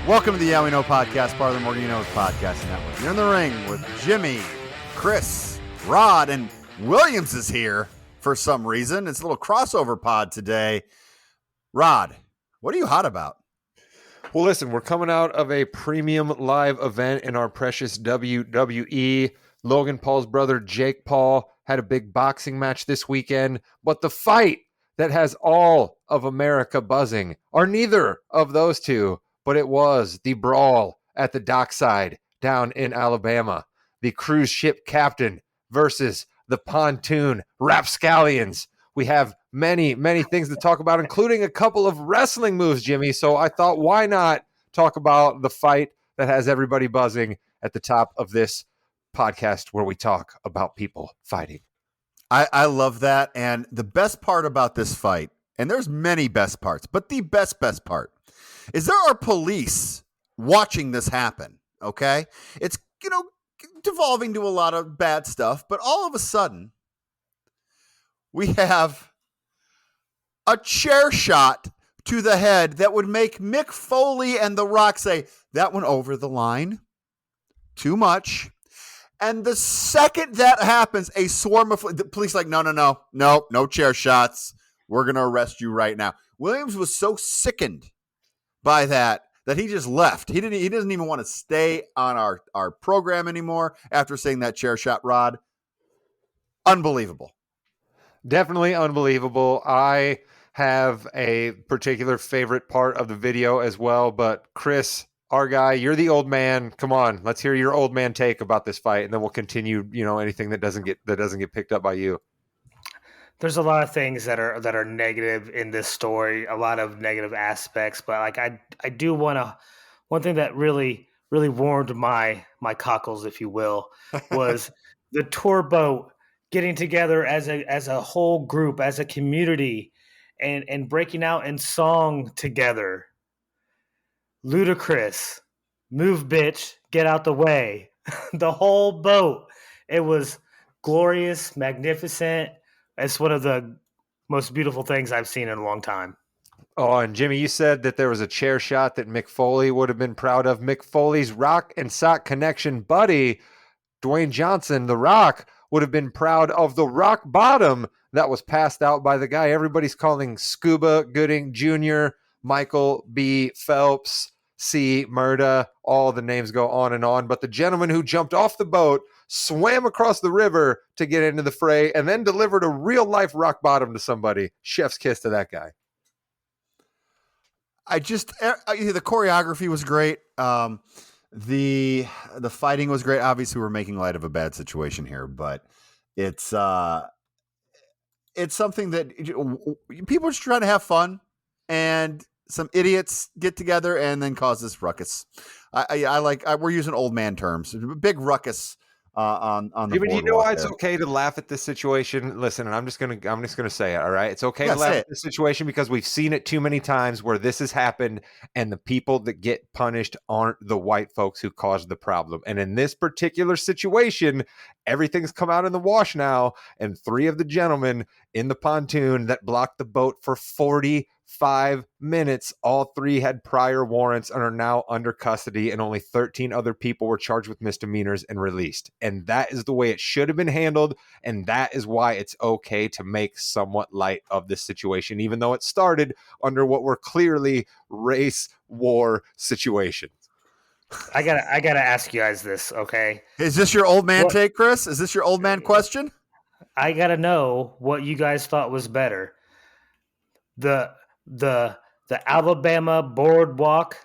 Welcome to the Yeah We Know podcast, part of the More You Know podcast network. You're in the ring with Jimmy, Chris, Rod, and Williams is here for some reason. It's a little crossover pod today. Rod, what are you hot about? Well, listen, we're coming out of a premium live event in our precious WWE. Logan Paul's brother, Jake Paul, had a big boxing match this weekend, but the fight that has all of America buzzing are neither of those two, but it was the brawl at the dockside down in Alabama. The cruise ship captain versus the pontoon rapscallions. We have many things to talk about, including a couple of wrestling moves, Jimmy. So I thought, why not talk about the fight that has everybody buzzing at the top of this podcast where we talk about people fighting. I love that. And the best part about this fight, and there's many best parts, but the best part is there are police watching this happen. Okay. It's, devolving to a lot of bad stuff, but all of a sudden we have a chair shot to the head that would make Mick Foley and The Rock say, that went over the line. Too much. And the second that happens, a swarm of the police like, no chair shots. We're going to arrest you right now. Williams was so sickened by that he just left. He doesn't even want to stay on our program anymore after saying that chair shot, Rod. Unbelievable. Definitely unbelievable. I have a particular favorite part of the video as well, but Chris, our guy, you're the old man. Come on, let's hear your old man take about this fight, and then we'll continue. Anything that doesn't get picked up by you. There's a lot of things that are negative in this story, a lot of negative aspects, but I do want to. One thing that really warmed my cockles, if you will, was the tour boat getting together as a whole group, as a community, and breaking out in song together. Ludicrous, move, bitch, get out the way. The whole boat. It was glorious, magnificent. It's one of the most beautiful things I've seen in a long time. Oh, and Jimmy, you said that there was a chair shot that Mick Foley would have been proud of. Mick Foley's Rock and Sock Connection buddy, Dwayne Johnson, The Rock, would have been proud of the rock bottom that was passed out by the guy everybody's calling Scuba Gooding Jr., Michael B. Phelps, C. Murda. All the names go on and on. But the gentleman who jumped off the boat, swam across the river to get into the fray, and then delivered a real-life rock bottom to somebody. Chef's kiss to that guy. The choreography was great. The fighting was great. Obviously, we're making light of a bad situation here, but it's something that people are just trying to have fun, and some idiots get together and then cause this ruckus. We're using old man terms. Big ruckus on the board. You know why it's okay to laugh at this situation? Listen, and I'm just gonna say it. All right, it's okay to laugh at this situation because we've seen it too many times where this has happened, and the people that get punished aren't the white folks who caused the problem. And in this particular situation, everything's come out in the wash now, and 3 of the gentlemen in the pontoon that blocked the boat for 45 minutes. All 3 had prior warrants and are now under custody, and only 13 other people were charged with misdemeanors and released. And that is the way it should have been handled, and that is why it's okay to make somewhat light of this situation, even though it started under what were clearly race war situations. I gotta ask you guys this, okay? Is this your old man take, Chris? Is this your old man question? I gotta know what you guys thought was better. The Alabama boardwalk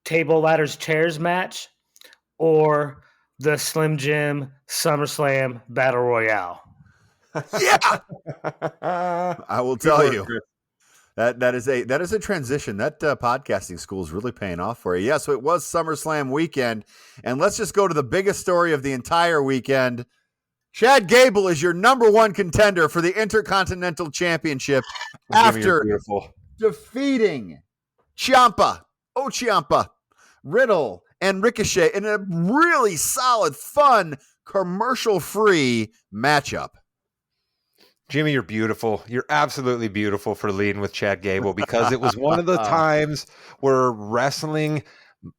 table ladders chairs match, or the Slim Jim SummerSlam Battle Royale? Yeah, I will tell you that is a transition. That podcasting school is really paying off for you. Yeah, so it was SummerSlam weekend, and let's just go to the biggest story of the entire weekend. Chad Gable is your number 1 contender for the Intercontinental Championship after defeating Ciampa, Riddle, and Ricochet in a really solid, fun, commercial-free matchup. Jimmy, you're beautiful. You're absolutely beautiful for leading with Chad Gable, because it was one of the times where wrestling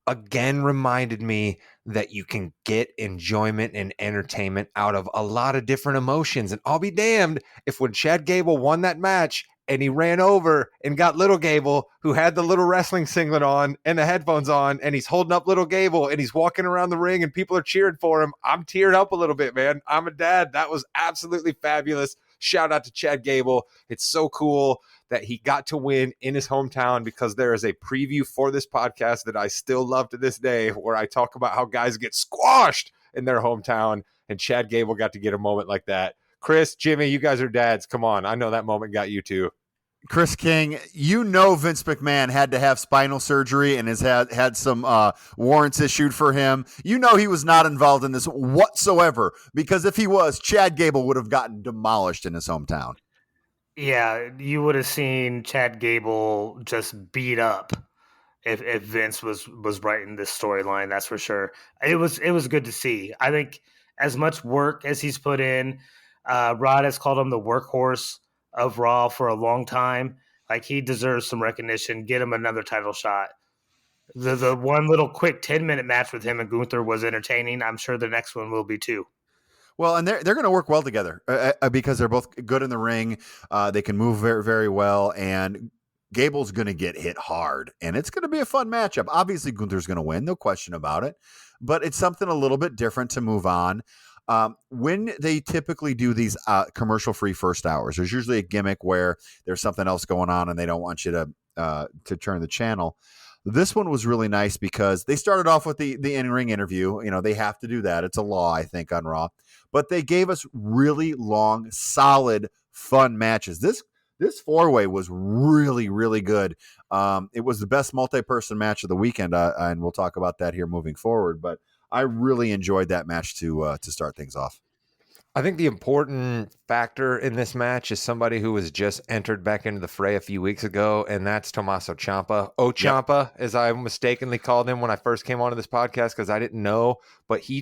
again reminded me that you can get enjoyment and entertainment out of a lot of different emotions. And I'll be damned if when Chad Gable won that match and he ran over and got little Gable, who had the little wrestling singlet on and the headphones on, and he's holding up little Gable and he's walking around the ring and people are cheering for him. I'm teared up a little bit, man. I'm a dad. That was absolutely fabulous. Shout out to Chad Gable. It's so cool that he got to win in his hometown, because there is a preview for this podcast that I still love to this day, where I talk about how guys get squashed in their hometown, and Chad Gable got to get a moment like that. Chris, Jimmy, you guys are dads. Come on. I know that moment got you too. Chris King, Vince McMahon had to have spinal surgery and has had some warrants issued for him. He was not involved in this whatsoever, because if he was, Chad Gable would have gotten demolished in his hometown. Yeah, you would have seen Chad Gable just beat up if Vince was writing this storyline. That's for sure. It was good to see. I think as much work as he's put in, Rod has called him the workhorse of Raw for a long time. Like, he deserves some recognition. Get him another title shot. The one little quick 10-minute match with him and Gunther was entertaining. I'm sure the next one will be too. Well, and they're going to work well together because they're both good in the ring. They can move very, very well, and Gable's going to get hit hard, and it's going to be a fun matchup. Obviously, Gunther's going to win, no question about it, but it's something a little bit different to move on. When they typically do these commercial-free first hours, there's usually a gimmick where there's something else going on, and they don't want you to turn the channel. This one was really nice because they started off with the in-ring interview. They have to do that. It's a law, I think, on Raw. But they gave us really long, solid, fun matches. This four-way was really, really good. It was the best multi-person match of the weekend, and we'll talk about that here moving forward. But I really enjoyed that match to start things off. I think the important factor in this match is somebody who was just entered back into the fray a few weeks ago, and that's Tommaso Ciampa. Ciampa, as I mistakenly called him when I first came onto this podcast, because I didn't know, but he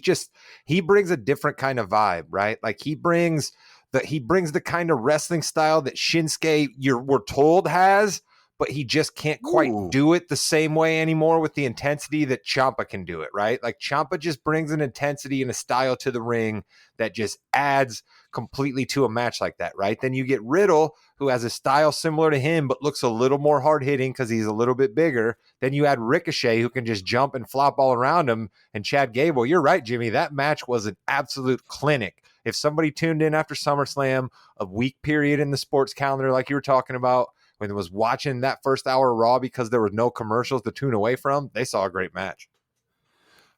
brings a different kind of vibe, right? Like, he brings the kind of wrestling style that Shinsuke, we're told, has, but he just can't quite do it the same way anymore with the intensity that Ciampa can do it, right? Like, Ciampa just brings an intensity and a style to the ring that just adds completely to a match like that, right? Then you get Riddle, who has a style similar to him, but looks a little more hard-hitting because he's a little bit bigger. Then you add Ricochet, who can just jump and flop all around him, and Chad Gable. You're right, Jimmy. That match was an absolute clinic. If somebody tuned in after SummerSlam, a week period in the sports calendar like you were talking about, when it was watching that first hour of Raw because there were no commercials to tune away from, they saw a great match.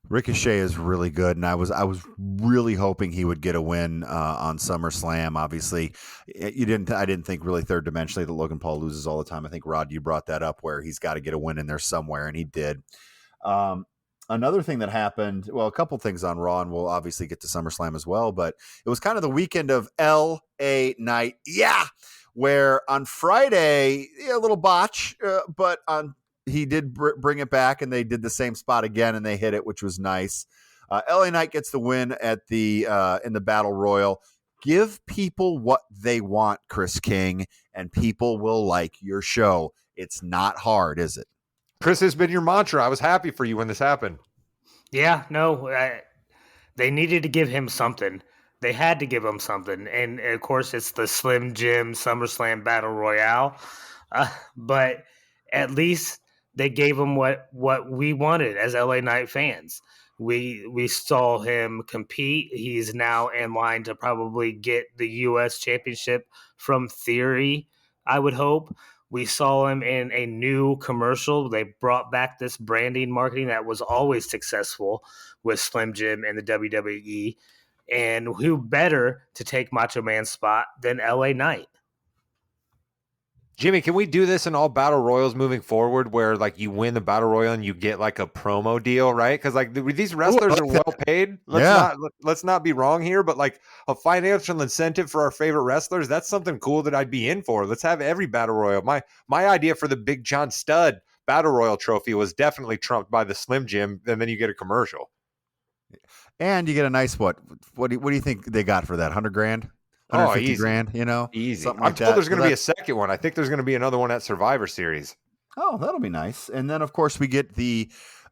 Ricochet is really good, and I was really hoping he would get a win on SummerSlam. Obviously, I didn't think really third dimensionally that Logan Paul loses all the time. I think, Rod, you brought that up, where he's got to get a win in there somewhere, and he did. Another thing that happened, well, a couple things on Raw, and we'll obviously get to SummerSlam as well, but it was kind of the weekend of LA Night, where on Friday, a little botch, but he did bring it back, and they did the same spot again, and they hit it, which was nice. LA Knight gets the win at in the Battle Royal. Give people what they want, Chris King, and people will like your show. It's not hard, is it? Chris, has been your mantra. I was happy for you when this happened. Yeah, no, they needed to give him something. They had to give him something. And of course, it's the Slim Jim SummerSlam Battle Royale. But at least they gave him what we wanted as LA Knight fans. We saw him compete. He's now in line to probably get the U.S. Championship from Theory, I would hope. We saw him in a new commercial. They brought back this branding marketing that was always successful with Slim Jim and the WWE. And who better to take Macho Man's spot than LA Knight? Jimmy, can we do this in all battle royals moving forward, where like you win the battle royal and you get like a promo deal, right? Because like these wrestlers are well paid. Let's not be wrong here, but like a financial incentive for our favorite wrestlers, that's something cool that I'd be in for. Let's have every battle royal. My idea for the Big John Studd battle royal trophy was definitely trumped by the Slim Jim, and then you get a commercial. And you get a nice what do you think they got for that? $100,000? 150 easy. grand, Easy. something I'm like told that. there's going to be a second one. I think there's going to be another one at Survivor Series. Oh, that'll be nice. And then, of course, we get the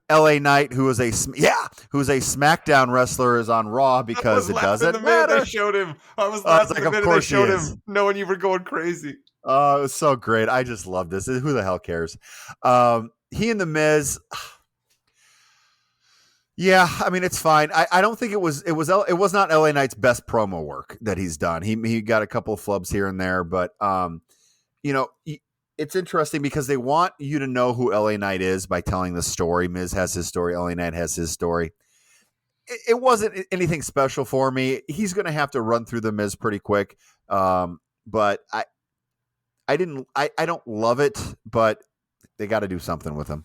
LA Knight, who's a SmackDown wrestler, is on Raw because it doesn't matter. They showed him. I was laughing the minute they showed him, knowing you were going crazy. Oh, it was so great. I just love this. Who the hell cares? He and The Miz. Yeah, I mean, it's fine. I don't think it was not LA Knight's best promo work that he's done. He got a couple of flubs here and there, but it's interesting because they want you to know who LA Knight is by telling the story. Miz has his story. LA Knight has his story. It wasn't anything special for me. He's going to have to run through the Miz pretty quick. But I don't love it, but they got to do something with him.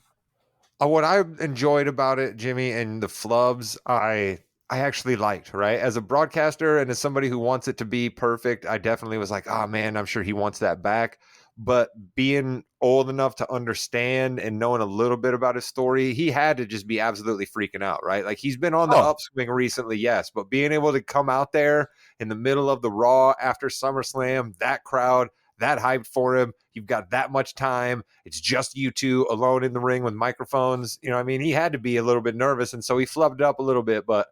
What I enjoyed about it, Jimmy, and the flubs, I actually liked, right? As a broadcaster and as somebody who wants it to be perfect, I definitely was like, oh man, I'm sure he wants that back. But being old enough to understand and knowing a little bit about his story, he had to just be absolutely freaking out, right? Like he's been on the upswing recently, yes, but being able to come out there in the middle of the Raw after SummerSlam, that crowd, that hyped for him. You've got that much time. It's just you two alone in the ring with microphones. You know what I mean? He had to be a little bit nervous, and so he flubbed it up a little bit, but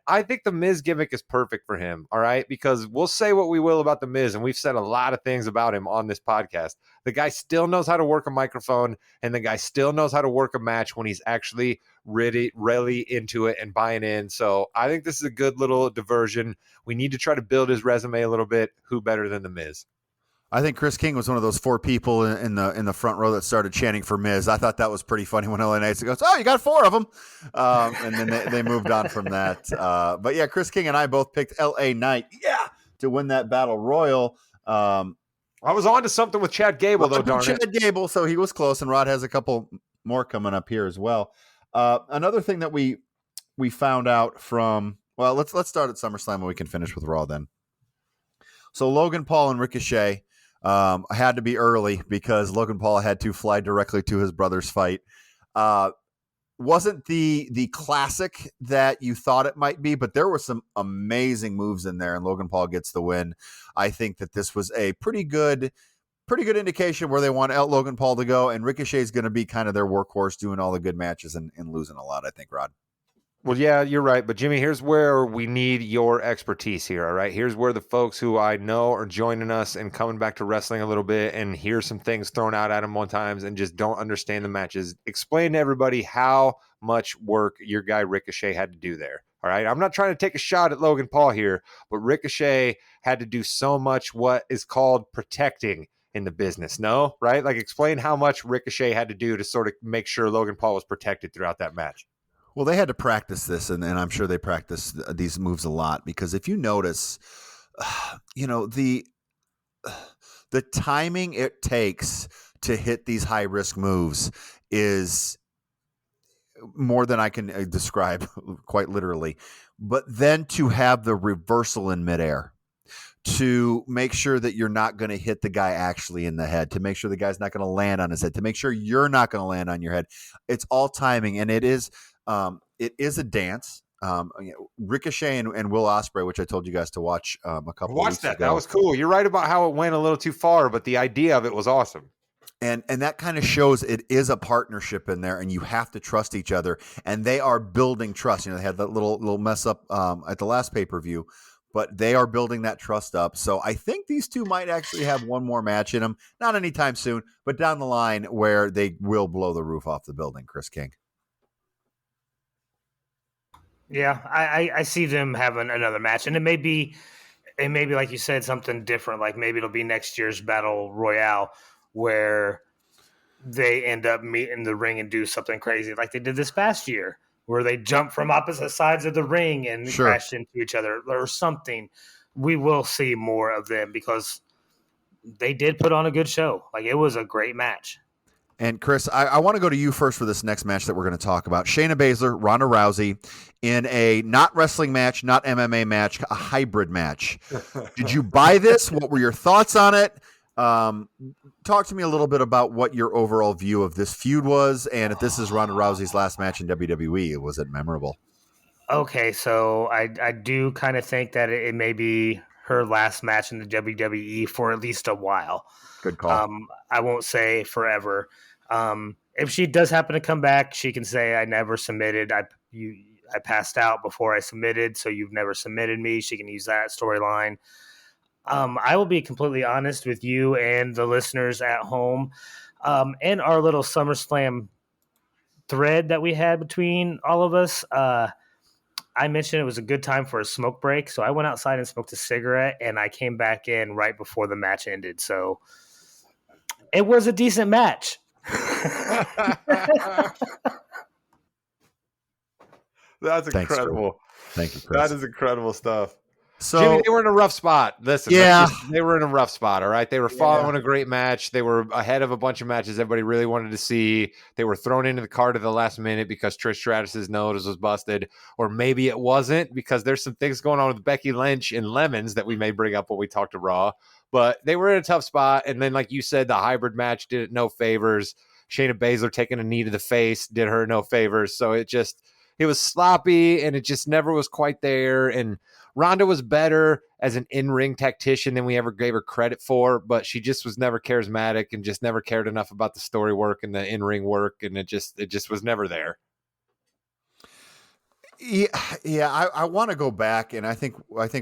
I think the Miz gimmick is perfect for him, all right? Because we'll say what we will about the Miz, and we've said a lot of things about him on this podcast. The guy still knows how to work a microphone, and the guy still knows how to work a match when he's actually really into it and buying in. So I think this is a good little diversion. We need to try to build his resume a little bit. Who better than the Miz? I think Chris King was one of those 4 people in the front row that started chanting for Miz. I thought that was pretty funny when LA Knight goes, "Oh, you got 4 of them," and then they moved on from that. But yeah, Chris King and I both picked LA Knight, to win that battle royal. I was on to something with Chad Gable though, darn it. Chad Gable, so he was close, and Rod has a couple more coming up here as well. Another thing that we found out from let's start at SummerSlam and we can finish with Raw then. So Logan Paul and Ricochet. Had to be early because Logan Paul had to fly directly to his brother's fight. Wasn't the classic that you thought it might be, but there were some amazing moves in there, and Logan Paul gets the win. I think that this was a pretty good indication where they want Logan Paul to go, and Ricochet is going to be kind of their workhorse, doing all the good matches and losing a lot, I think, Rod. Well, yeah, you're right. But Jimmy, here's where we need your expertise here. All right. Here's where the folks who I know are joining us and coming back to wrestling a little bit and hear some things thrown out at them one times and just don't understand the matches. Explain to everybody how much work your guy Ricochet had to do there. All right. I'm not trying to take a shot at Logan Paul here, but Ricochet had to do so much what is called protecting in the business. No, right? Like explain how much Ricochet had to do to sort of make sure Logan Paul was protected throughout that match. Well, they had to practice this, and I'm sure they practiced these moves a lot because if you notice, the timing it takes to hit these high-risk moves is more than I can describe quite literally. But then to have the reversal in midair, to make sure that you're not going to hit the guy actually in the head, to make sure the guy's not going to land on his head, to make sure you're not going to land on your head. It's all timing, and it is a dance. Ricochet and Will Ospreay, which I told you guys to watch a couple of weeks ago. That was cool. You're right about how it went a little too far, but the idea of it was awesome. And that kind of shows it is a partnership in there, and you have to trust each other. And they are building trust. They had that little mess up at the last pay-per-view, but they are building that trust up. So I think these two might actually have one more match in them. Not anytime soon, but down the line where they will blow the roof off the building, Chris King. Yeah, I see them having another match, and it may be like you said, something different. Like maybe it'll be next year's Battle Royale where they end up meeting the ring and do something crazy like they did this past year, where they jump from opposite sides of the ring and crash into each other or something. We will see more of them because they did put on a good show. Like it was a great match. And Chris, I want to go to you first for this next match that we're going to talk about. Shayna Baszler, Ronda Rousey in a not wrestling match, not MMA match, a hybrid match. Did you buy this? What were your thoughts on it? Talk to me a little bit about what your overall view of this feud was, and if this is Ronda Rousey's last match in WWE, was it memorable? Okay, so I do kind of think that it may be her last match in the WWE for at least a while. Good call. I won't say forever. If she does happen to come back, she can say, "I never submitted. I passed out before I submitted, so you've never submitted me." She can use that storyline. I will be completely honest with you and the listeners at home. In our little SummerSlam thread that we had between all of us, I mentioned it was a good time for a smoke break. So I went outside and smoked a cigarette, and I came back in right before the match ended. So it was a decent match. That's incredible. Thank you, Chris. That is incredible stuff. So, Jimmy, they were in a rough spot. Listen, yeah, they were in a rough spot. All right, they were following a great match. They were ahead of a bunch of matches everybody really wanted to see. They were thrown into the card at the last minute because Trish Stratus's nose was busted, or maybe it wasn't because there's some things going on with Becky Lynch and Lemons that we may bring up when we talk to Raw. But they were in a tough spot, and then, like you said, the hybrid match did it no favors. Shayna Baszler taking a knee to the face did her no favors. So it was sloppy, and it just never was quite there. And Ronda was better as an in-ring tactician than we ever gave her credit for, but she just was never charismatic and just never cared enough about the story work and the in-ring work, and it just was never there. Yeah, I want to go back, and I think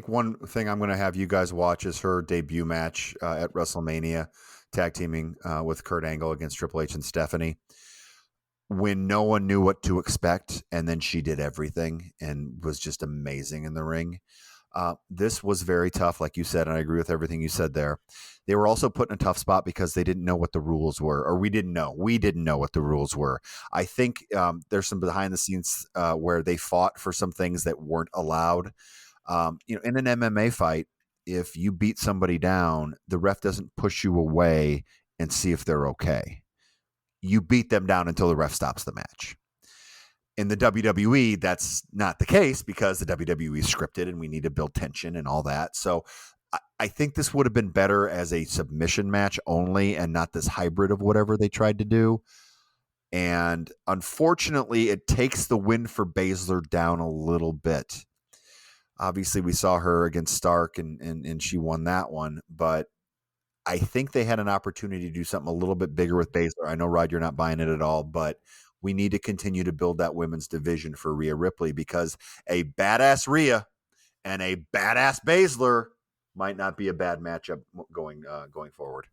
one thing I'm going to have you guys watch is her debut match at WrestleMania, tag teaming with Kurt Angle against Triple H and Stephanie, when no one knew what to expect, and then she did everything and was just amazing in the ring. This was very tough, like you said, and I agree with everything you said there. They were also put in a tough spot because they didn't know what the rules were, or we didn't know what the rules were. I think there's some behind the scenes where they fought for some things that weren't allowed. In an MMA fight, if you beat somebody down, the ref doesn't push you away and see if they're okay. You beat them down until the ref stops the match. In the WWE, that's not the case because the WWE is scripted and we need to build tension and all that. So I think this would have been better as a submission match only and not this hybrid of whatever they tried to do. And unfortunately, it takes the win for Baszler down a little bit. Obviously, we saw her against Stark and she won that one, but I think they had an opportunity to do something a little bit bigger with Baszler. I know, Rod, you're not buying it at all, but we need to continue to build that women's division for Rhea Ripley because a badass Rhea and a badass Baszler might not be a bad matchup going forward.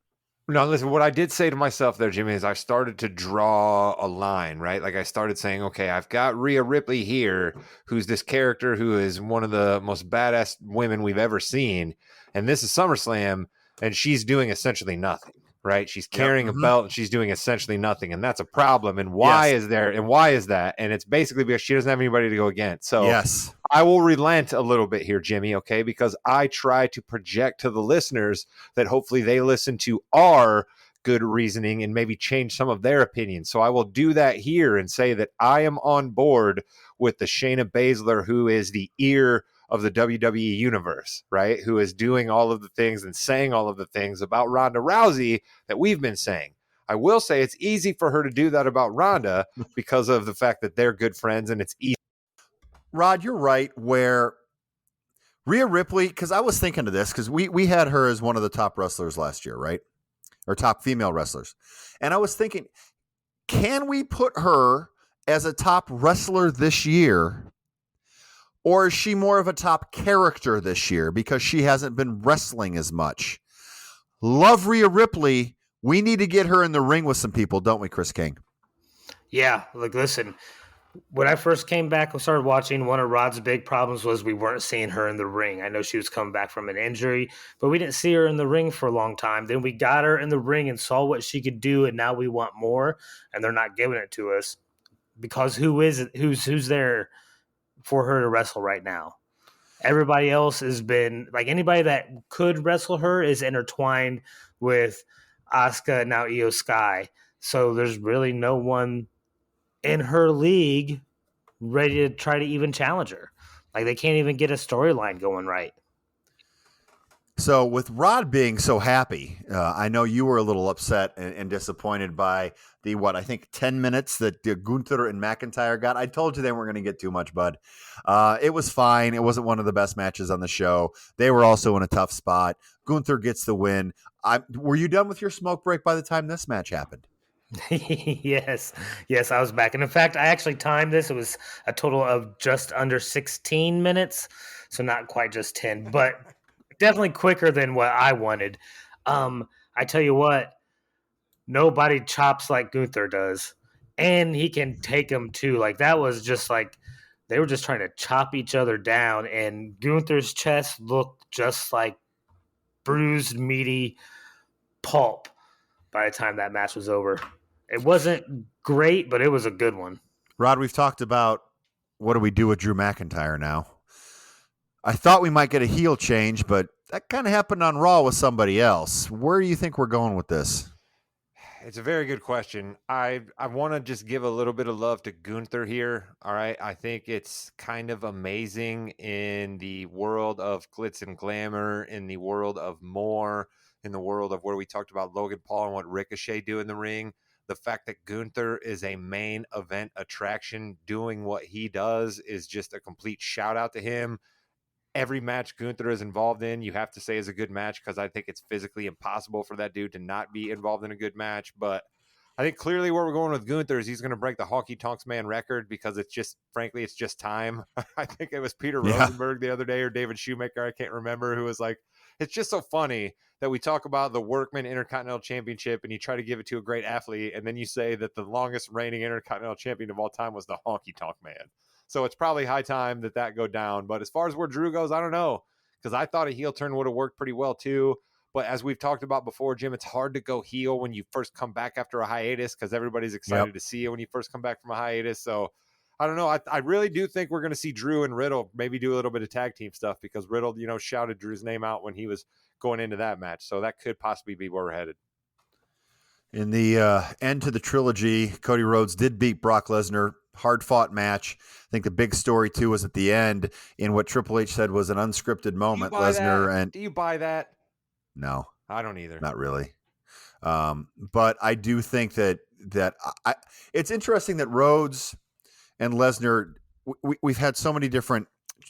No, listen, what I did say to myself there, Jimmy, is I started to draw a line, right? Like I started saying, okay, I've got Rhea Ripley here, who's this character who is one of the most badass women we've ever seen. And this is SummerSlam, and she's doing essentially nothing, right? She's carrying a belt and she's doing essentially nothing. And that's a problem. And why is that? And it's basically because she doesn't have anybody to go against. So yes, I will relent a little bit here, Jimmy, okay? Because I try to project to the listeners that hopefully they listen to our good reasoning and maybe change some of their opinions. So I will do that here and say that I am on board with the Shayna Baszler, who is the ear of the WWE universe, right? Who is doing all of the things and saying all of the things about Ronda Rousey that we've been saying. I will say it's easy for her to do that about Ronda because of the fact that they're good friends and it's easy. Rod, you're right. Where Rhea Ripley, because I was thinking of this, because we had her as one of the top wrestlers last year, right? Or top female wrestlers. And I was thinking, can we put her as a top wrestler this year? Or is she more of a top character this year because she hasn't been wrestling as much? Love Rhea Ripley. We need to get her in the ring with some people, don't we, Chris King? Yeah, like listen, when I first came back and started watching, one of Rod's big problems was we weren't seeing her in the ring. I know she was coming back from an injury, but we didn't see her in the ring for a long time. Then we got her in the ring and saw what she could do, and now we want more, and they're not giving it to us because who's there for her to wrestle right now? Everybody else has been like anybody that could wrestle her is intertwined with Asuka, now Io Sky. So there's really no one in her league ready to try to even challenge her. Like they can't even get a storyline going right. So with Rod being so happy, I know you were a little upset and disappointed by the I think 10 minutes that Gunther and McIntyre got. I told you they weren't going to get too much, bud. It was fine. It wasn't one of the best matches on the show. They were also in a tough spot. Gunther gets the win. Were you done with your smoke break by the time this match happened? Yes, I was back. And in fact, I actually timed this. It was a total of just under 16 minutes. So not quite just 10, but definitely quicker than what I wanted. I tell you what, nobody chops like Gunther does. And he can take them too. Like that was just like they were just trying to chop each other down. And Gunther's chest looked just like bruised, meaty pulp by the time that match was over. It wasn't great, but it was a good one. Rod, we've talked about what do we do with Drew McIntyre now. I thought we might get a heel change, but that kind of happened on Raw with somebody else. Where do you think we're going with this? It's a very good question. I want to just give a little bit of love to Gunther here. All right. I think it's kind of amazing in the world of glitz and glamour, in the world of more, in the world of where we talked about Logan Paul and what Ricochet do in the ring. The fact that Gunther is a main event attraction doing what he does is just a complete shout out to him. Every match Gunther is involved in, you have to say is a good match because I think it's physically impossible for that dude to not be involved in a good match. But I think clearly where we're going with Gunther is he's going to break the Honky Tonks Man record because it's just, frankly, it's just time. I think it was Peter Rosenberg the other day or David Shoemaker, I can't remember, who was like, it's just so funny that we talk about the Workman Intercontinental Championship and you try to give it to a great athlete, and then you say that the longest reigning Intercontinental Champion of all time was the Honky Tonk Man. So it's probably high time that go down. But as far as where Drew goes, I don't know, because I thought a heel turn would have worked pretty well too. But as we've talked about before, Jim, it's hard to go heel when you first come back after a hiatus because everybody's excited to see you when you first come back from a hiatus. So I don't know. I really do think we're going to see Drew and Riddle maybe do a little bit of tag team stuff because Riddle, shouted Drew's name out when he was going into that match. So that could possibly be where we're headed. In the end to the trilogy, Cody Rhodes did beat Brock Lesnar. Hard-fought match. I think the big story, too, was at the end in what Triple H said was an unscripted moment. Do you buy that? No. I don't either. Not really. But I do think that it's interesting that Rhodes and Lesnar, we've had so many different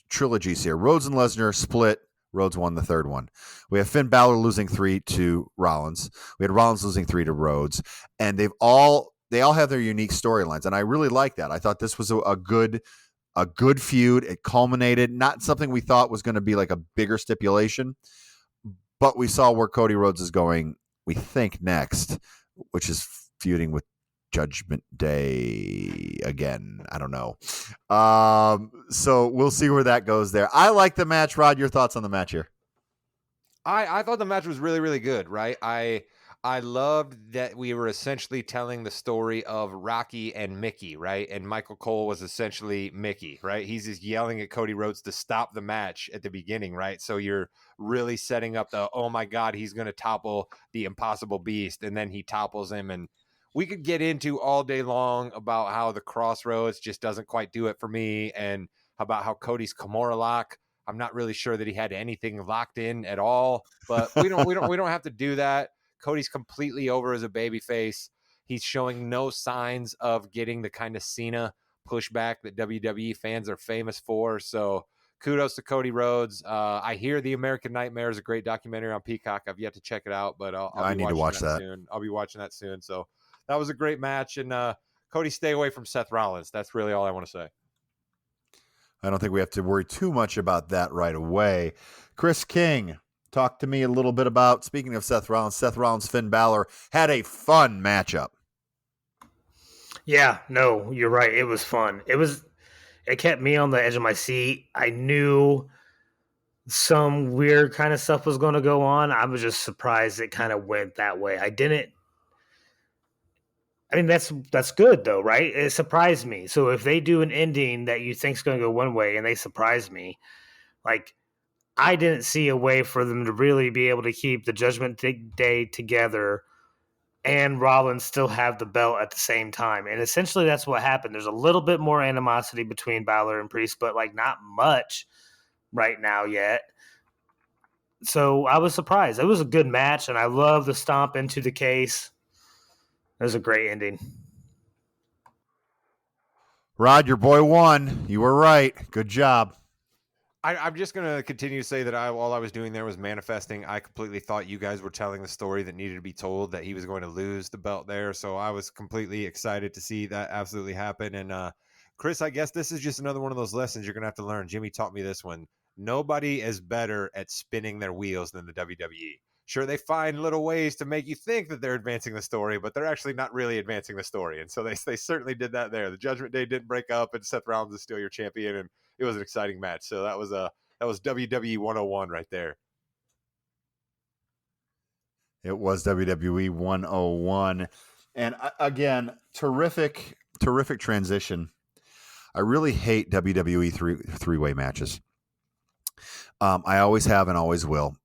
trilogies here. Rhodes and Lesnar split. Rhodes won the third one. We have Finn Balor losing 3 to Rollins. We had Rollins losing 3 to Rhodes. And they all have their unique storylines. And I really like that. I thought this was a good feud. It culminated, not something we thought was going to be like a bigger stipulation, but we saw where Cody Rhodes is going, we think, next, which is feuding with Judgment Day again. I don't know. So we'll see where that goes there. I like the match. Rod, your thoughts on the match here? I thought the match was really, really good, right? I loved that we were essentially telling the story of Rocky and Mickey, right? And Michael Cole was essentially Mickey, right? He's just yelling at Cody Rhodes to stop the match at the beginning, right? So you're really setting up oh my God, he's going to topple the Impossible Beast. And then he topples him. And we could get into all day long about how the Crossroads just doesn't quite do it for me. And about how Cody's Kimura lock, I'm not really sure that he had anything locked in at all, but we don't have to do that. Cody's completely over as a babyface. He's showing no signs of getting the kind of Cena pushback that WWE fans are famous for. So kudos to Cody Rhodes. I hear The American Nightmare is a great documentary on Peacock. I've yet to check it out, but I need to watch that soon. I'll be watching that soon. So that was a great match. And Cody, stay away from Seth Rollins. That's really all I want to say. I don't think we have to worry too much about that right away. Chris King, talk to me a little bit about, speaking of Seth Rollins, Finn Balor had a fun matchup. Yeah, no, you're right. It was fun. It kept me on the edge of my seat. I knew some weird kind of stuff was going to go on. I was just surprised it kind of went that way. That's good though, right? It surprised me. So if they do an ending that you think is going to go one way and they surprise me, like, I didn't see a way for them to really be able to keep the Judgment Day together and Rollins still have the belt at the same time. And essentially that's what happened. There's a little bit more animosity between Balor and Priest, but like not much right now yet. So I was surprised. It was a good match, and I love the stomp into the case. It was a great ending. Rod, your boy won. You were right. Good job. I'm just going to continue to say that all I was doing there was manifesting. I completely thought you guys were telling the story that needed to be told, that he was going to lose the belt there. So I was completely excited to see that absolutely happen. And Chris, I guess this is just another one of those lessons you're going to have to learn. Jimmy taught me this one. Nobody is better at spinning their wheels than the WWE. Sure, they find little ways to make you think that they're advancing the story, but they're actually not really advancing the story. And so they certainly did that there. The Judgment Day didn't break up, and Seth Rollins is still your champion. And it was an exciting match. So that was WWE 101 right there. It was WWE 101. And again, terrific transition. I really hate WWE three-way matches. I always have and always will.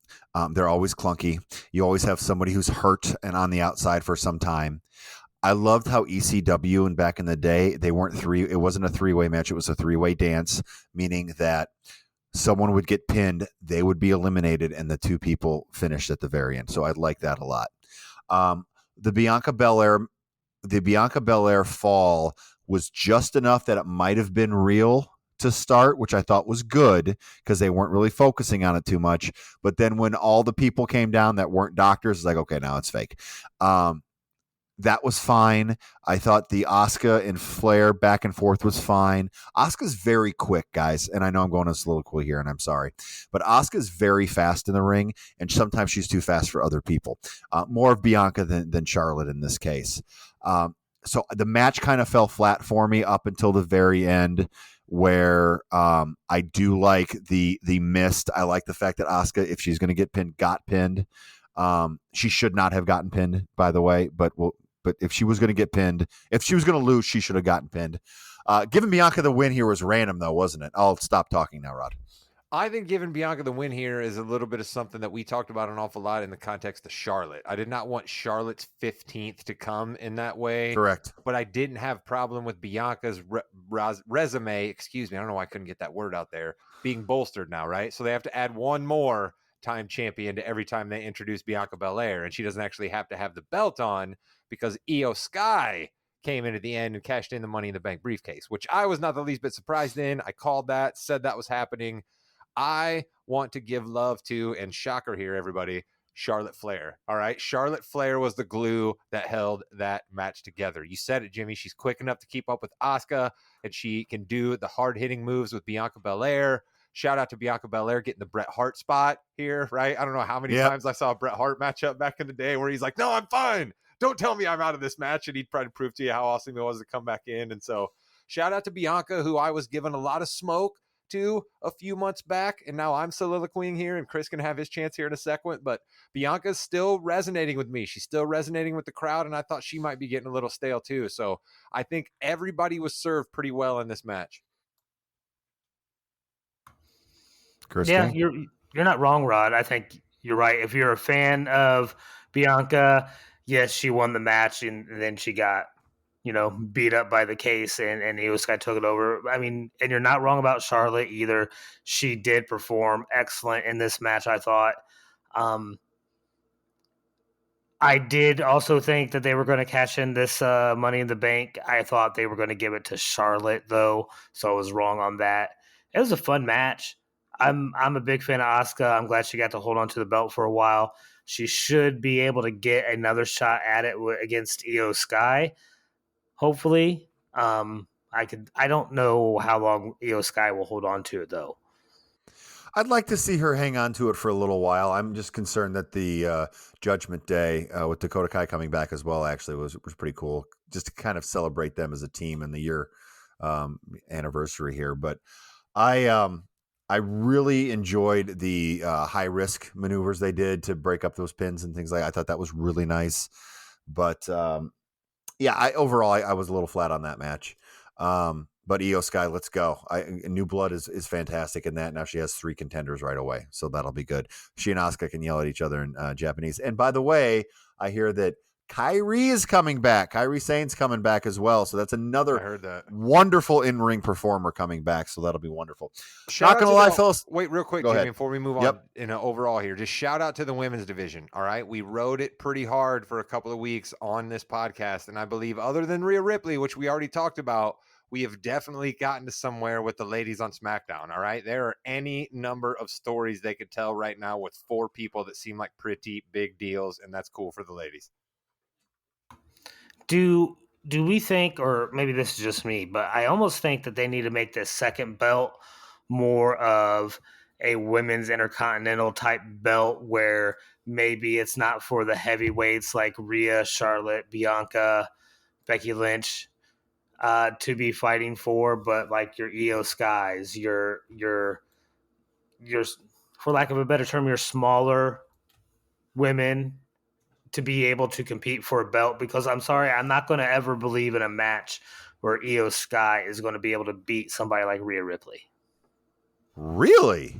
They're always clunky. You always have somebody who's hurt and on the outside for some time. I loved how ECW and back in the day, they weren't it wasn't a three-way match. It was a three-way dance, meaning that someone would get pinned, they would be eliminated, and the two people finished at the very end. So I like that a lot. The Bianca Belair fall was just enough that it might have been real to start, which I thought was good because they weren't really focusing on it too much. But then when all the people came down that weren't doctors, it's like, okay, now it's fake. That was fine. I thought the Asuka and Flair back and forth was fine. Asuka's very quick, guys, and I know I'm going a soliloquy here, and I'm sorry. But Asuka's very fast in the ring, and sometimes she's too fast for other people. More of Bianca than Charlotte in this case. So the match kind of fell flat for me up until the very end, where I do like the mist. I like the fact that Asuka, if she's going to get pinned, got pinned. She should not have gotten pinned, by the way, but if she was going to get pinned, if she was going to lose, she should have gotten pinned. Giving Bianca the win here was random, though, wasn't it? I'll stop talking now, Rod. I think giving Bianca the win here is a little bit of something that we talked about an awful lot in the context of Charlotte. I did not want Charlotte's 15th to come in that way. Correct. But I didn't have problem with Bianca's resume, excuse me, I don't know why I couldn't get that word out there, being bolstered now, right? So they have to add one more time champion to every time they introduce Bianca Belair, and she doesn't actually have to have the belt on because Io Sky came in at the end and cashed in the Money in the Bank briefcase, which I was not the least bit surprised in. I called that, said that was happening. I want to give love to, and shocker here, everybody, Charlotte Flair. All right. Charlotte Flair was the glue that held that match together. You said it, Jimmy. She's quick enough to keep up with Asuka, and she can do the hard hitting moves with Bianca Belair. Shout out to Bianca Belair getting the Bret Hart spot here, right? I don't know how many times I saw a Bret Hart matchup back in the day where he's like, no, I'm fine. Don't tell me I'm out of this match. And he'd try to prove to you how awesome it was to come back in. And so shout out to Bianca, who I was given a lot of smoke to a few months back, and now I'm soliloquying here, and Chris can have his chance here in a second, but Bianca's still resonating with me. She's still resonating with the crowd, and I thought she might be getting a little stale too. So I think everybody was served pretty well in this match. Chris, yeah, you're not wrong, Rod. I think you're right. If you're a fan of Bianca, yes, she won the match, and then she got beat up by the case, and Io Sky took it over. I mean, and you're not wrong about Charlotte either. She did perform excellent in this match, I thought. I did also think that they were going to cash in this Money in the Bank. I thought they were going to give it to Charlotte, though, so I was wrong on that. It was a fun match. I'm a big fan of Asuka. I'm glad she got to hold on to the belt for a while. She should be able to get another shot at it against Io Sky. Hopefully, I don't know how long Io Sky will hold on to it, though. I'd like to see her hang on to it for a little while. I'm just concerned that the Judgment Day with Dakota Kai coming back as well actually was pretty cool, just to kind of celebrate them as a team in the year anniversary here. But I really enjoyed the high risk maneuvers they did to break up those pins and things like that. I thought that was really nice. But yeah, overall I was a little flat on that match. But Io Sky, let's go. New Blood is fantastic in that. Now she has 3 contenders right away, so that'll be good. She and Asuka can yell at each other in Japanese. And by the way, I hear that Kyrie is coming back. Kyrie Sane's coming back as well. So that's I another heard that. wonderful in-ring performer coming back. So that'll be wonderful. Shout Not out going to to lie, the, fellas. wait, real quick, Go Jimmy, ahead. before we move on in overall here, just shout out to the women's division. All right. We rode it pretty hard for a couple of weeks on this podcast. And I believe other than Rhea Ripley, which we already talked about, we have definitely gotten to somewhere with the ladies on SmackDown. All right. There are any number of stories they could tell right now with 4 people that seem like pretty big deals. And that's cool for the ladies. Do we think, or maybe this is just me, but I almost think that they need to make this second belt more of a women's intercontinental type belt where maybe it's not for the heavyweights like Rhea, Charlotte, Bianca, Becky Lynch to be fighting for, but like your Io Skies, your for lack of a better term, your smaller women to be able to compete for a belt, because I'm sorry, I'm not going to ever believe in a match where Io Sky is going to be able to beat somebody like Rhea Ripley. Really?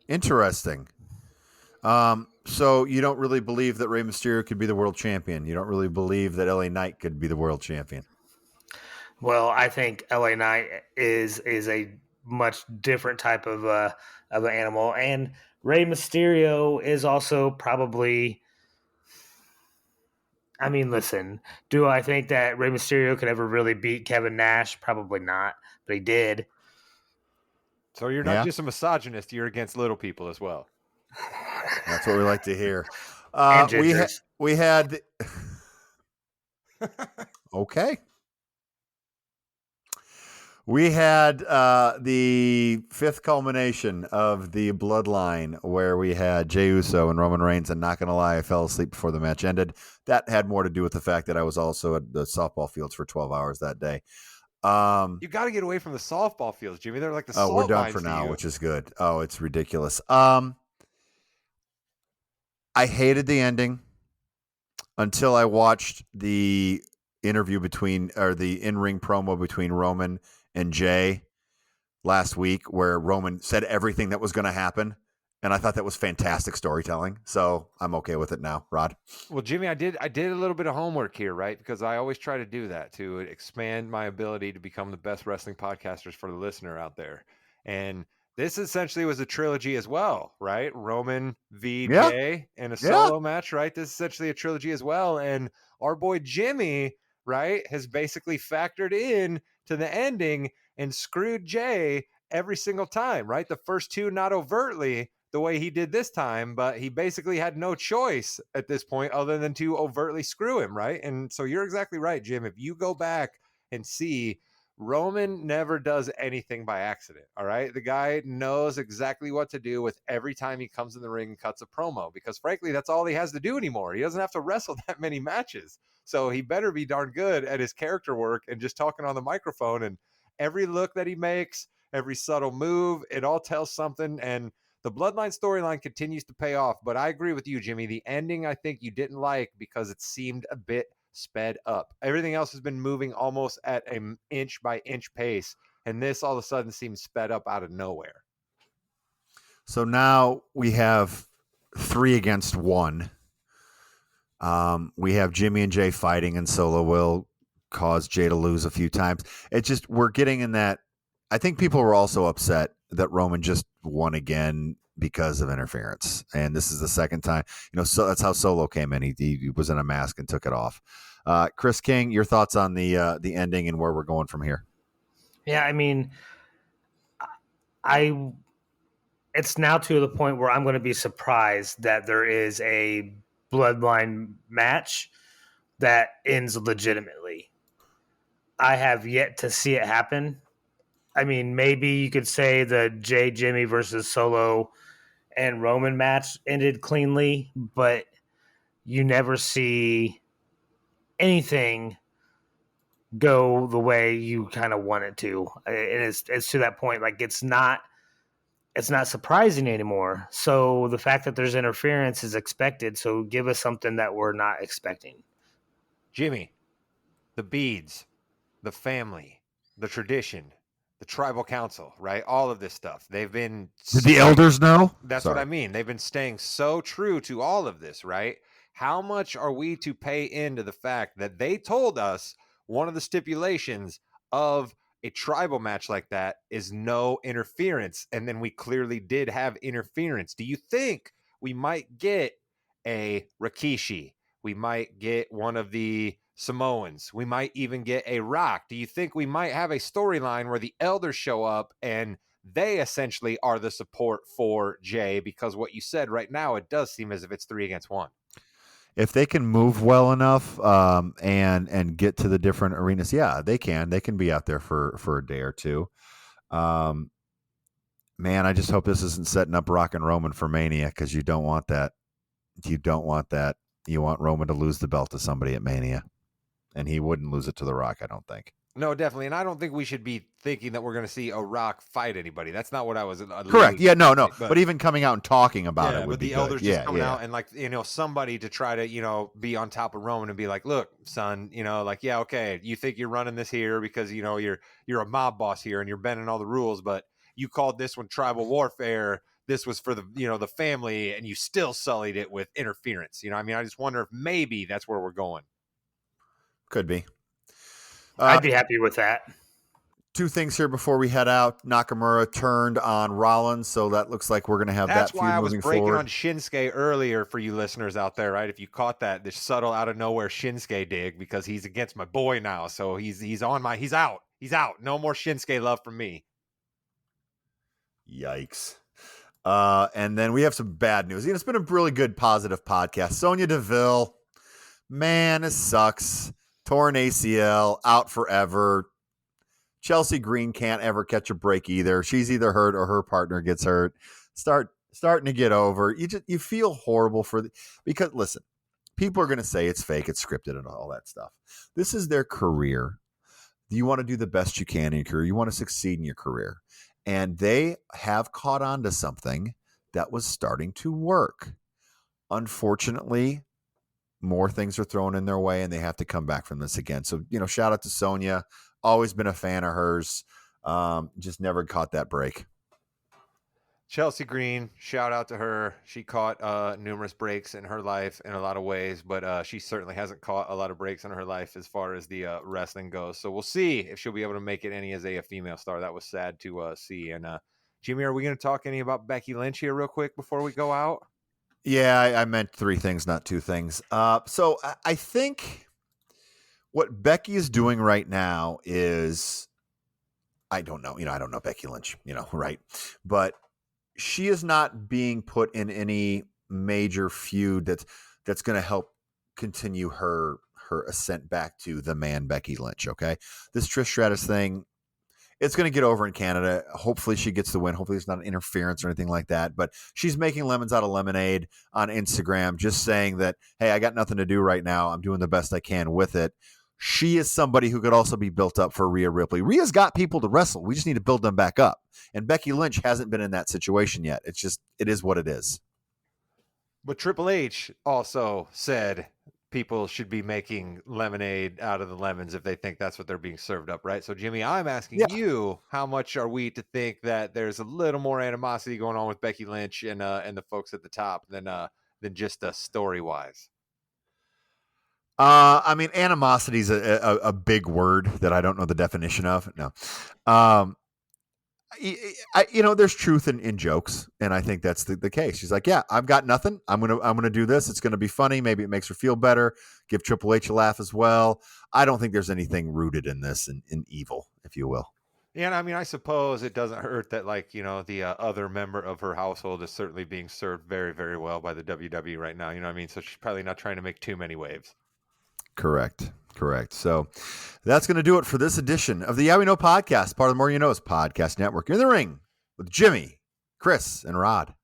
Interesting. So you don't really believe that Rey Mysterio could be the world champion? You don't really believe that LA Knight could be the world champion? Well, I think LA Knight is a much different type of an animal, and Rey Mysterio is also probably. I mean, listen, do I think that Rey Mysterio could ever really beat Kevin Nash? Probably not, but he did. So you're not just a misogynist, you're against little people as well. That's what we like to hear. We had okay. We had the 5th culmination of the bloodline where we had Jey Uso and Roman Reigns, and not going to lie, I fell asleep before the match ended. That had more to do with the fact that I was also at the softball fields for 12 hours that day. You got to get away from the softball fields, Jimmy. They're like the salt we're done mines for now, you. which is good. Oh, it's ridiculous. I hated the ending until I watched the interview the in-ring promo between Roman and Jay last week, where Roman said everything that was going to happen. And I thought that was fantastic storytelling. So I'm okay with it now, Rod. Well, Jimmy, I did a little bit of homework here, right? Because I always try to do that to expand my ability to become the best wrestling podcasters for the listener out there. And this essentially was a trilogy as well, right? Roman v. Jay in a solo match, right? This is essentially a trilogy as well. And our boy Jimmy, right, has basically factored in to the ending and screwed Jay every single time, right? The first 2, not overtly the way he did this time, but he basically had no choice at this point other than to overtly screw him, right? And so you're exactly right, Jim. If you go back and see, Roman never does anything by accident, all right? The guy knows exactly what to do with every time he comes in the ring and cuts a promo, because frankly, that's all he has to do anymore. He doesn't have to wrestle that many matches. So he better be darn good at his character work and just talking on the microphone, and every look that he makes, every subtle move, it all tells something. And the Bloodline storyline continues to pay off, but I agree with you, Jimmy. The ending, I think you didn't like because it seemed a bit sped up. Everything else has been moving almost at an inch by inch pace, and this all of a sudden seems sped up out of nowhere. So now we have 3 against 1. We have Jimmy and Jay fighting, and Solo will cause Jay to lose a few times. It's just, we're getting in that. I think people were also upset that Roman just won again because of interference. And this is the second time, so that's how Solo came in. He was in a mask and took it off. Chris King, your thoughts on the ending and where we're going from here? Yeah, I mean, it's now to the point where I'm going to be surprised that there is a bloodline match that ends legitimately. I have yet to see it happen. I mean, maybe you could say the Jay Jimmy versus Solo and Roman match ended cleanly, but you never see anything go the way you kind of want it to. And it's to that point, like it's not surprising anymore. So the fact that there's interference is expected. So give us something that we're not expecting. Jimmy, the beads, the family, the tradition, the tribal council, right? All of this stuff. They've been... Did the elders know? That's what I mean. They've been staying so true to all of this, right? How much are we to pay into the fact that they told us one of the stipulations of a tribal match like that is no interference, and then we clearly did have interference? Do you think we might get a Rikishi? We might get one of the Samoans. We might even get a Rock. Do you think we might have a storyline where the elders show up and they essentially are the support for Jay? Because what you said right now, it does seem as if it's 3 against 1. If they can move well enough and get to the different arenas, yeah, they can. They can be out there for a day or two. Man, I just hope this isn't setting up Rock and Roman for Mania, because you don't want that. You don't want that. You want Roman to lose the belt to somebody at Mania, and he wouldn't lose it to The Rock, I don't think. No, definitely. And I don't think we should be thinking that we're going to see a Rock fight anybody. That's not what I was correct. Yeah, no. But even coming out and talking about it would but be the good. elders just coming out and, like, somebody to try to, be on top of Roman and be like, look, son, like, yeah, okay, you think you're running this here because, you're a mob boss here and you're bending all the rules, but you called this one tribal warfare. This was for the, the family, and you still sullied it with interference. I just wonder if maybe that's where we're going. Could be. I'd be happy with that. Two things here before we head out. Nakamura turned on Rollins, so that looks like we're going to have that feud moving forward. That's why I was breaking on Shinsuke earlier for you listeners out there, right? If you caught that, this subtle out of nowhere Shinsuke dig, because he's against my boy now, so he's out. He's out. No more Shinsuke love from me. Yikes. And then we have some bad news. It's been a really good, positive podcast. Sonya Deville, man, it sucks. Torn ACL, out forever. Chelsea Green can't ever catch a break either. She's either hurt or her partner gets hurt. Starting to get over. You feel horrible because listen, people are going to say it's fake, it's scripted, and all that stuff. This is their career. You want to do the best you can in your career. You want to succeed in your career. And they have caught on to something that was starting to work. Unfortunately, more things are thrown in their way, and they have to come back from this again. So, shout out to Sonya. Always been a fan of hers. Just never caught that break. Chelsea Green, shout out to her. She caught numerous breaks in her life in a lot of ways, but she certainly hasn't caught a lot of breaks in her life as far as the wrestling goes. So we'll see if she'll be able to make it any as a female star. That was sad to see. And Jimmy, are we going to talk any about Becky Lynch here real quick before we go out? Yeah, I meant 3 things, not 2 things. So I think what Becky is doing right now is, I don't know. I don't know Becky Lynch, right? But she is not being put in any major feud that's going to help continue her ascent back to the man Becky Lynch, okay? This Trish Stratus thing, it's going to get over in Canada. Hopefully she gets the win. Hopefully there's not an interference or anything like that. But she's making lemons out of lemonade on Instagram, just saying that, hey, I got nothing to do right now. I'm doing the best I can with it. She is somebody who could also be built up for Rhea Ripley. Rhea's got people to wrestle. We just need to build them back up. And Becky Lynch hasn't been in that situation yet. It is what it is. But Triple H also said people should be making lemonade out of the lemons if they think that's what they're being served up, right? So, Jimmy, I'm asking you, how much are we to think that there's a little more animosity going on with Becky Lynch and the folks at the top than just story-wise? Animosity is a big word that I don't know the definition of. No. There's truth in jokes, and I think that's the case. She's like, yeah, I've got nothing. I'm gonna do this. It's gonna be funny. Maybe it makes her feel better. Give Triple H a laugh as well. I don't think there's anything rooted in this in evil, if you will. Yeah, and I suppose it doesn't hurt that, the other member of her household is certainly being served very, very well by the WWE right now. You know what I mean? So she's probably not trying to make too many waves. Correct. So that's going to do it for this edition of the Yeah We Know podcast, part of the More You Know's podcast network. You're in the ring with Jimmy, Chris, and Rod.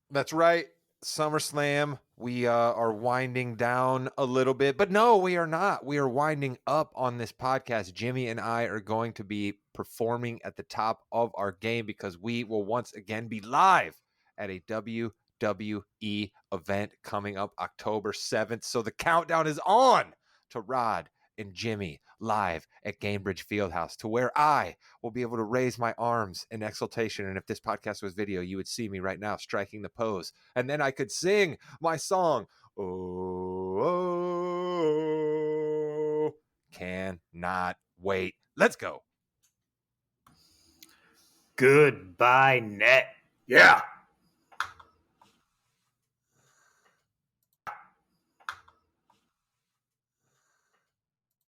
That's right. SummerSlam. We are winding down a little bit, but no, we are not. We are winding up on this podcast. Jimmy and I are going to be performing at the top of our game because we will once again be live at a WWE event coming up October 7th. So the countdown is on to Rod and Jimmy live at Gainbridge Fieldhouse, to where I will be able to raise my arms in exultation. And if this podcast was video, you would see me right now striking the pose. And then I could sing my song, Oh, cannot wait. Let's go. Goodbye, net. Yeah.